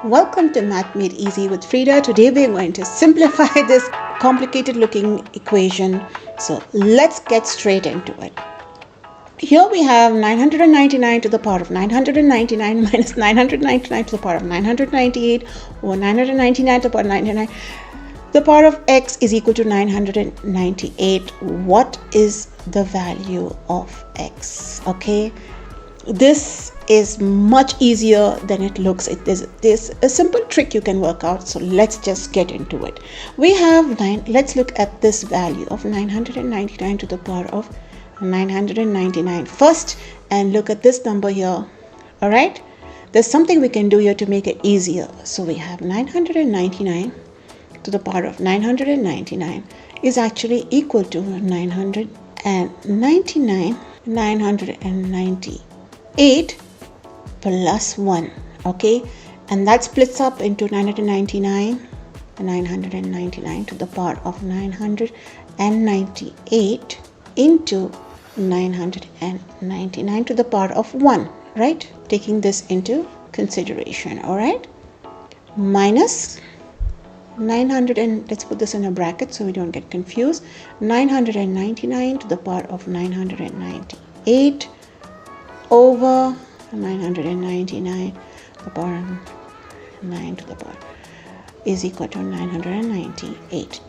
Welcome to Math Made Easy with Frida. Today we are going to simplify this complicated looking equation. So let's get straight into it. Here we have 999 to the power of 999 minus 999 to the power of 998 or 999 to the power of 99. The power of x is equal to 998. What is the value of x? Okay, this is much easier than it looks. There's a simple trick you can work out. So let's just get into it. We have let's look at this value of 999 to the power of 999 first, and look at this number here. All right, there's something we can do here to make it easier. So we have 999 to the power of 999 is actually equal to 998 plus 1. Okay, and that splits up into 999 to the power of 998 into 999 to the power of 1, right? Taking this into consideration. All right, minus 900, and let's put this in a bracket so we don't get confused, 999 to the power of 998 over 999 to the power of 9 to the power is equal to 998.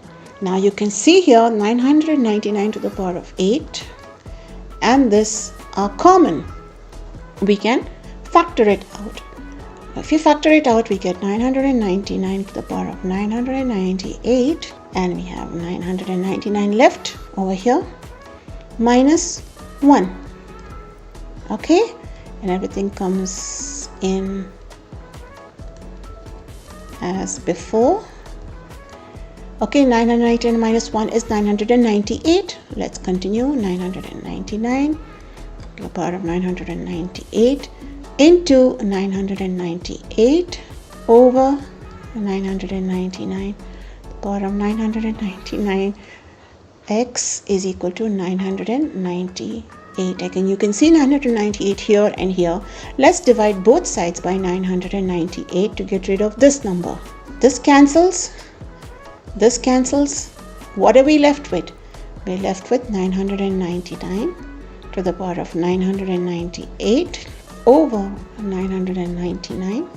Now you can see here 999 to the power of 8 and this are common. We can factor it out. If you factor it out, we get 999 to the power of 998, and we have 999 left over here minus 1. Okay, and everything comes in as before. Okay, 999 minus 1 is 998. Let's continue. 999 to the power of 998 into 998 over 999. The power of 999, x is equal to 998. Again, you can see 998 here and here. Let's divide both sides by 998 to get rid of this number. This cancels. This cancels. What are we left with? We're left with 999 to the power of 998 over 999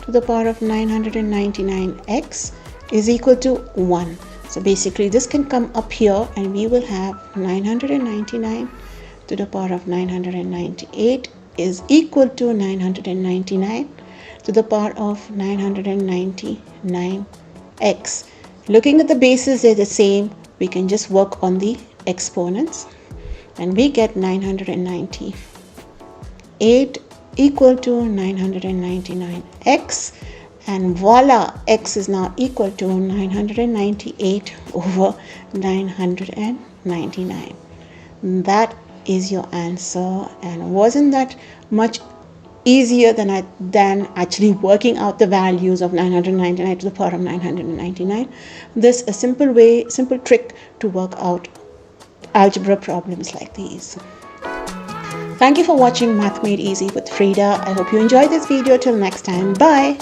to the power of 999x is equal to 1. So basically this can come up here and we will have 999 to the power of 998 is equal to 999 to the power of 999x. Looking at the bases, they're the same. We can just work on the exponents and we get 998 equal to 999x, and voila, x is now equal to 998 over 999. That is your answer. And wasn't that much easier than actually working out the values of 999 to the power of 999? This is a simple trick to work out algebra problems like these. Thank you for watching Math Made Easy with Frida. I hope you enjoyed this video. Till next time, bye.